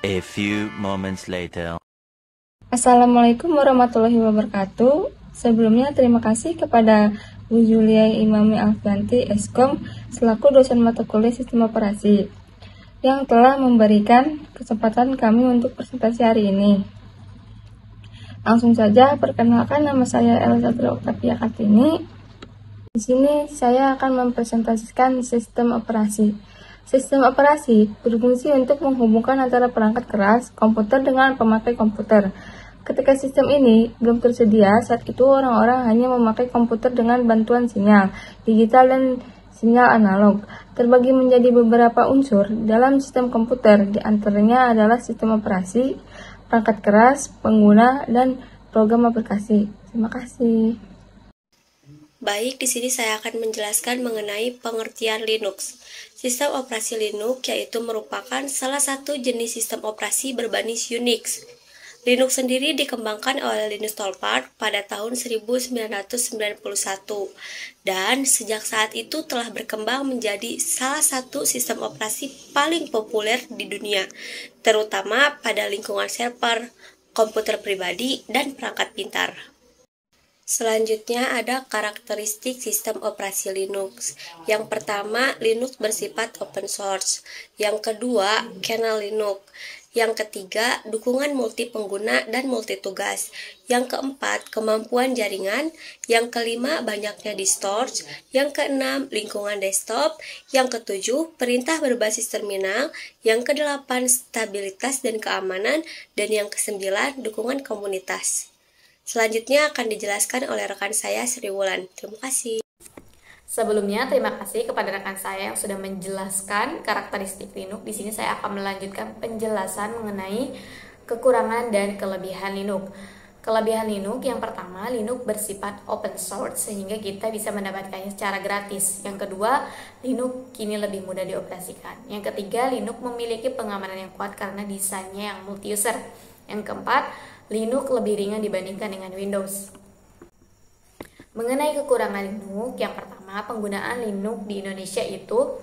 A few moments later. Assalamualaikum warahmatullahi wabarakatuh. Sebelumnya terima kasih kepada Bu Julia Imami Alfianti, Eskom, selaku dosen mata kuliah Sistem Operasi, yang telah memberikan kesempatan kami untuk presentasi hari ini. Langsung saja, perkenalkan, nama saya Elsa Oktavia Kartini. Di sini saya akan mempresentasikan sistem operasi. Sistem operasi berfungsi untuk menghubungkan antara perangkat keras komputer dengan pemakai komputer. Ketika sistem ini belum tersedia, saat itu orang-orang hanya memakai komputer dengan bantuan sinyal digital dan sinyal analog. Terbagi menjadi beberapa unsur dalam sistem komputer, di antaranya adalah sistem operasi, perangkat keras, pengguna, dan program aplikasi. Terima kasih. Baik, di sini saya akan menjelaskan mengenai pengertian Linux. Sistem operasi Linux yaitu merupakan salah satu jenis sistem operasi berbasis Unix. Linux sendiri dikembangkan oleh Linus Torvalds pada tahun 1991 dan sejak saat itu telah berkembang menjadi salah satu sistem operasi paling populer di dunia, terutama pada lingkungan server, komputer pribadi, dan perangkat pintar. Selanjutnya ada karakteristik sistem operasi Linux. Yang pertama, Linux bersifat open source. Yang kedua, kernel Linux. Yang ketiga, dukungan multi pengguna dan multi tugas. Yang keempat, kemampuan jaringan. Yang kelima, banyaknya distors. Yang keenam, lingkungan desktop. Yang ketujuh, perintah berbasis terminal. Yang kedelapan, stabilitas dan keamanan. Dan yang kesembilan, dukungan komunitas. Selanjutnya akan dijelaskan oleh rekan saya, Sri Wulan. Terima kasih. Sebelumnya, terima kasih kepada rekan saya yang sudah menjelaskan karakteristik Linux. Di sini saya akan melanjutkan penjelasan mengenai kekurangan dan kelebihan Linux. Kelebihan Linux yang pertama, Linux bersifat open source sehingga kita bisa mendapatkannya secara gratis. Yang kedua, Linux kini lebih mudah dioperasikan. Yang ketiga, Linux memiliki pengamanan yang kuat karena desainnya yang multi-user. Yang keempat, Linux lebih ringan dibandingkan dengan Windows. Mengenai kekurangan Linux, yang pertama, penggunaan Linux di Indonesia itu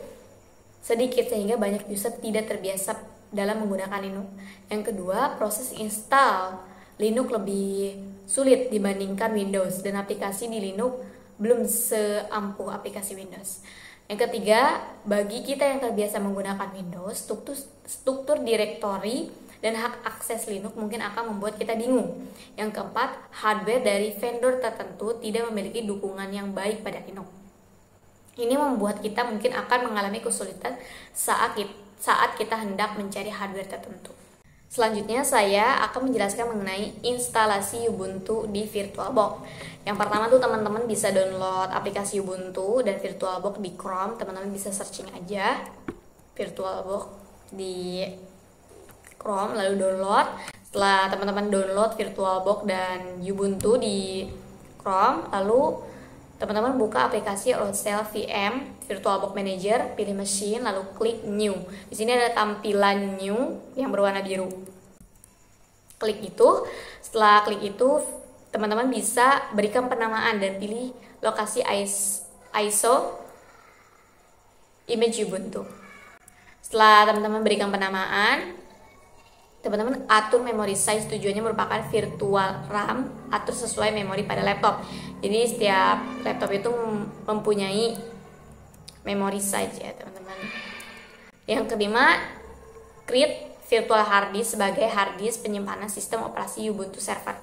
sedikit sehingga banyak user tidak terbiasa dalam menggunakan Linux. Yang kedua, proses install Linux lebih sulit dibandingkan Windows dan aplikasi di Linux belum seampuh aplikasi Windows. Yang ketiga, bagi kita yang terbiasa menggunakan Windows, struktur direktori dan hak akses Linux mungkin akan membuat kita bingung. Yang keempat, hardware dari vendor tertentu tidak memiliki dukungan yang baik pada Linux. Ini membuat kita mungkin akan mengalami kesulitan saat kita hendak mencari hardware tertentu. Selanjutnya saya akan menjelaskan mengenai instalasi Ubuntu di VirtualBox. Yang pertama tuh teman-teman bisa download aplikasi Ubuntu dan VirtualBox di Chrome. Teman-teman bisa searching aja VirtualBox di Chrome lalu download. Setelah teman-teman download VirtualBox dan Ubuntu di Chrome, lalu teman-teman buka aplikasi Rotel VM VirtualBox Manager, pilih machine, lalu klik New. Di sini ada tampilan New yang berwarna biru. Klik itu. Setelah klik itu, teman-teman bisa berikan penamaan dan pilih lokasi ISO image Ubuntu. Setelah teman-teman berikan penamaan, teman-teman atur memory size. Tujuannya merupakan virtual RAM, atur sesuai memori pada laptop. Jadi setiap laptop itu mempunyai memory size ya teman-teman. Yang kelima, create virtual hard disk sebagai hard disk penyimpanan sistem operasi Ubuntu server.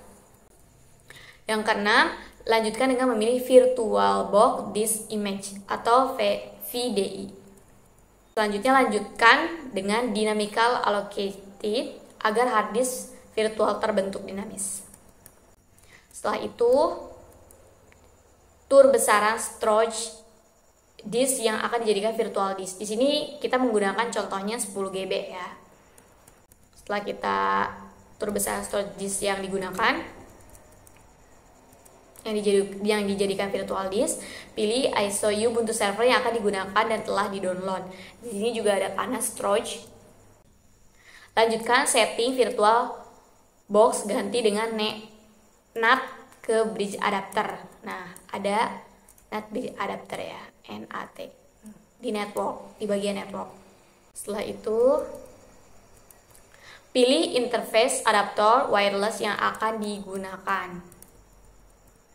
Yang keenam, lanjutkan dengan memilih VirtualBox Disk Image atau VDI. Selanjutnya lanjutkan dengan dynamical allocated agar hard disk virtual terbentuk dinamis. Setelah itu, tur besaran storage disk yang akan dijadikan virtual disk. Di sini kita menggunakan contohnya 10 GB ya. Setelah kita tur besaran storage disk yang digunakan, yang dijadikan virtual disk, pilih ISO Ubuntu server yang akan digunakan dan telah di-download. Di sini juga ada panel storage. Lanjutkan setting virtual box, ganti dengan NAT ke bridge adapter. Nah, ada NAT bridge adapter ya, NAT di network, di bagian network. Setelah itu Pilih interface adaptor wireless yang akan digunakan.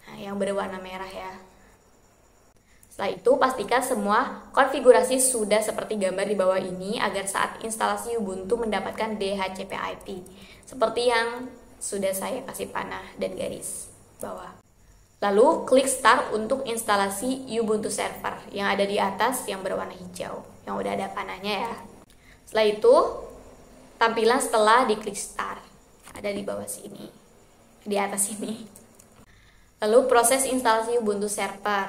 Nah, yang berwarna merah ya. Setelah itu, pastikan semua konfigurasi sudah seperti gambar di bawah ini agar saat instalasi Ubuntu mendapatkan DHCP IP. Seperti yang sudah saya kasih panah dan garis bawah. Lalu, klik Start untuk instalasi Ubuntu Server yang ada di atas yang berwarna hijau, yang udah ada panahnya ya. Setelah itu, tampilan setelah diklik Start ada di bawah sini, di atas sini. Lalu proses instalasi Ubuntu Server.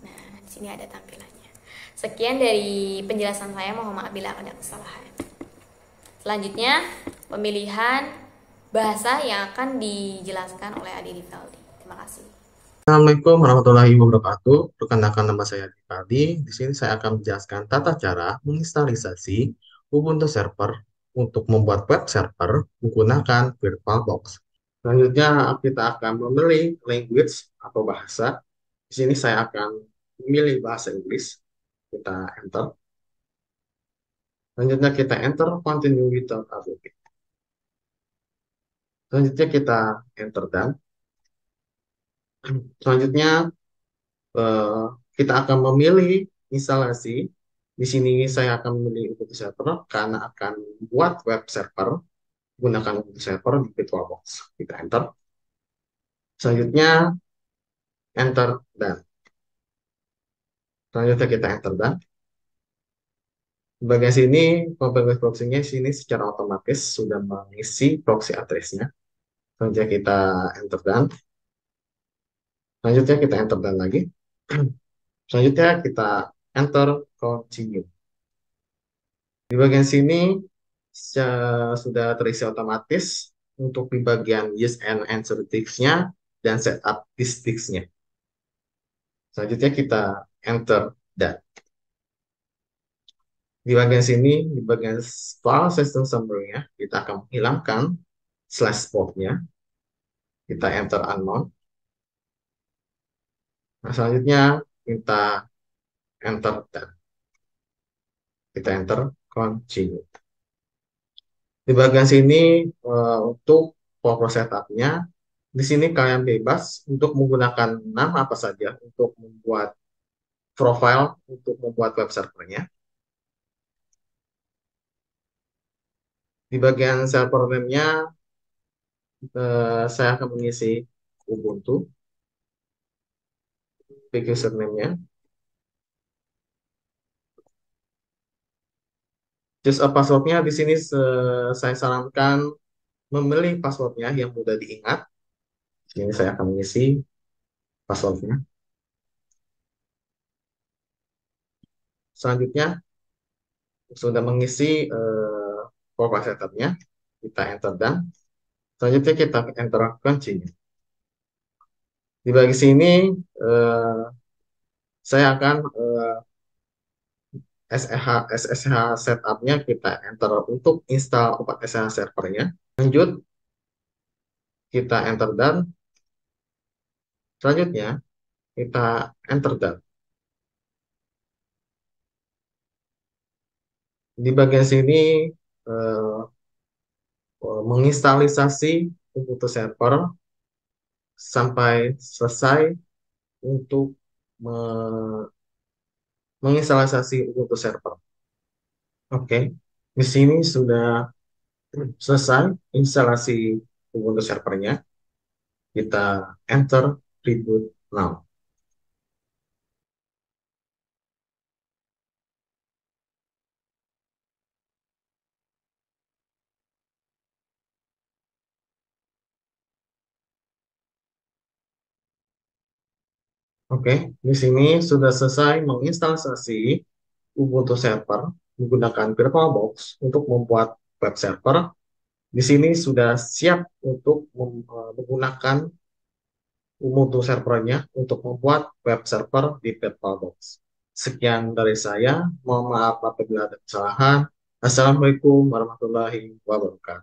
Nah, di sini ada tampilannya. Sekian dari penjelasan saya, mohon maaf bila ada kesalahan. Selanjutnya, pemilihan bahasa yang akan dijelaskan oleh Adi Rivaldi. Terima kasih. Assalamualaikum warahmatullahi wabarakatuh. Perkenalkan, nama saya Rivaldi. Di sini saya akan menjelaskan tata cara menginstalisasi Ubuntu Server untuk membuat web server menggunakan VirtualBox. Selanjutnya kita akan memilih language atau bahasa. Di sini saya akan memilih bahasa Inggris. Kita enter. Selanjutnya kita enter continue without updating. Selanjutnya kita enter dan selanjutnya kita akan memilih instalasi. Di sini saya akan memilih Ubuntu Server karena akan membuat web server menggunakan Ubuntu Server di VirtualBox. Kita enter. Selanjutnya enter dan. Selanjutnya kita enter dan. Di bagian sini configurasi proxy-nya sini secara otomatis sudah mengisi proxy address-nya. Selanjutnya kita enter dan. Selanjutnya kita enter dan lagi. Selanjutnya kita enter continue. Di bagian sini sudah terisi otomatis untuk di bagian use and answer text-nya dan setup text-nya. Selanjutnya kita enter dan. Di bagian sini, di bagian file system summary-nya, kita akan menghilangkan slash port-nya. Kita enter unknown. Nah, selanjutnya kita enter dan. Kita enter continue. Di bagian sini untuk port setup-nya, di sini kalian bebas untuk menggunakan nama apa saja untuk membuat profile, untuk membuat web servernya. Di bagian server name-nya, saya akan mengisi Ubuntu, big username-nya. Just password-nya di sini saya sarankan memilih password-nya yang mudah diingat. Ini saya akan mengisi password-nya. Selanjutnya, sudah mengisi profile setup-nya, kita enter dan. Selanjutnya kita enter continue. Di bagian sini saya akan SSH setup-nya kita enter untuk install obat SSH servernya. Lanjut, kita enter dan. Selanjutnya, kita enter dan. Di bagian sini menginstalisasi Ubuntu Server sampai selesai untuk menginstalasi Ubuntu Server. Oke, di sini sudah selesai instalasi Ubuntu Servernya. Kita enter reboot now. Oke, di sini sudah selesai menginstalasi Ubuntu Server menggunakan VirtualBox untuk membuat web server. Di sini sudah siap untuk menggunakan Ubuntu servernya untuk membuat web server di VirtualBox. Sekian dari saya. Mohon maaf apabila ada kesalahan. Assalamualaikum warahmatullahi wabarakatuh.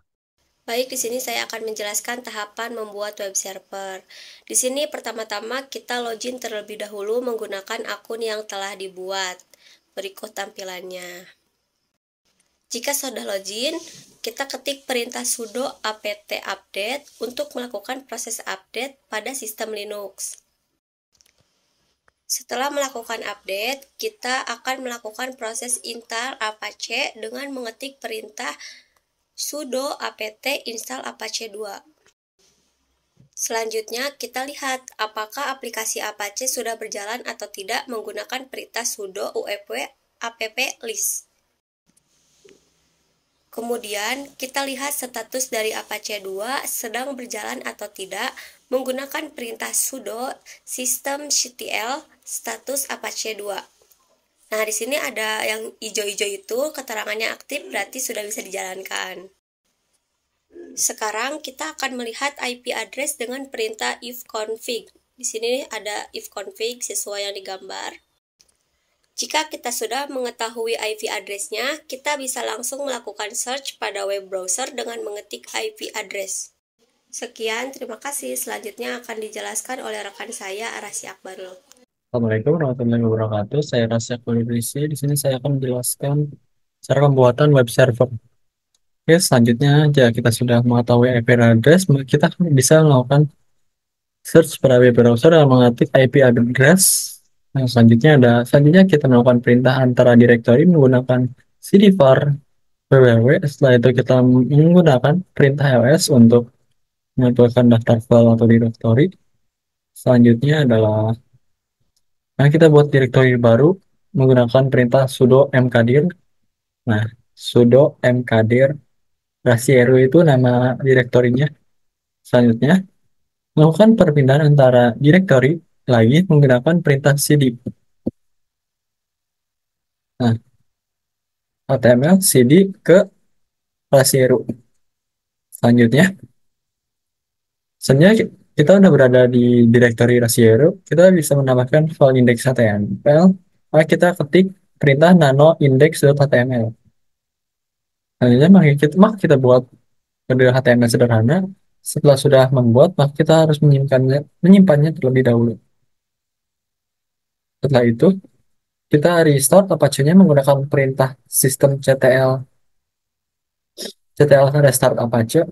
Baik, di sini saya akan menjelaskan tahapan membuat web server. Di sini pertama-tama kita login terlebih dahulu menggunakan akun yang telah dibuat. Berikut tampilannya. Jika sudah login, kita ketik perintah sudo apt update untuk melakukan proses update pada sistem Linux. Setelah melakukan update, kita akan melakukan proses install Apache dengan mengetik perintah sudo apt install Apache 2. Selanjutnya, kita lihat apakah aplikasi Apache sudah berjalan atau tidak menggunakan perintah sudo upv app list. Kemudian, kita lihat status dari Apache 2 sedang berjalan atau tidak menggunakan perintah sudo systemctl status Apache 2. Nah, di sini ada yang hijau-hijau itu, keterangannya aktif, berarti sudah bisa dijalankan. Sekarang kita akan melihat IP address dengan perintah ifconfig. Di sini ada ifconfig sesuai yang digambar. Jika kita sudah mengetahui IP address-nya, kita bisa langsung melakukan search pada web browser dengan mengetik IP address. Sekian, terima kasih. Selanjutnya akan dijelaskan oleh rekan saya, Arasy Akbarul. Assalamualaikum warahmatullahi wabarakatuh. Saya Rasya Kulibrisi. Di sini saya akan menjelaskan cara pembuatan web server. Oke, selanjutnya jika kita sudah mengetahui IP address, kita bisa melakukan search pada web browser dan mengetik IP address. Nah, selanjutnya kita melakukan perintah antara directory menggunakan cdvar www. Setelah itu kita menggunakan perintah ls untuk menyatukan daftar file atau directory. Selanjutnya adalah kita buat directory baru menggunakan perintah sudo mkdir. Nah, sudo mkdir rasiero itu nama direktorinya. Selanjutnya, melakukan perpindahan antara directory lagi menggunakan perintah cd. Nah, html cd ke rasiero. Selanjutnya kita udah berada di directory rasiero, kita bisa menambahkan file index.html. Kita ketik perintah nano index.html. Selanjutnya maka kita buat kode HTML sederhana. Setelah sudah membuat, maka kita harus menyimpannya terlebih dahulu. Setelah itu, kita restart Apache-nya menggunakan perintah systemctl restart Apache.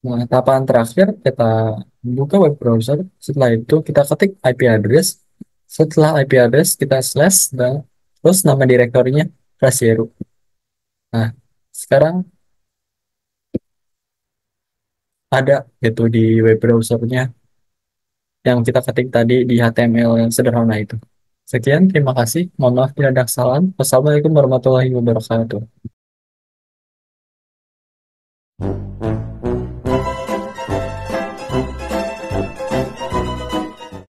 Nah, tahapan terakhir kita buka web browser. Setelah itu kita ketik IP address. Setelah IP address kita slash dan terus nama direktorinya rasiero. Nah, sekarang ada gitu di web browsernya yang kita ketik tadi di HTML yang sederhana itu. Sekian, terima kasih. Mohon maaf tidak ada kesalahan. Wassalamualaikum warahmatullahi wabarakatuh.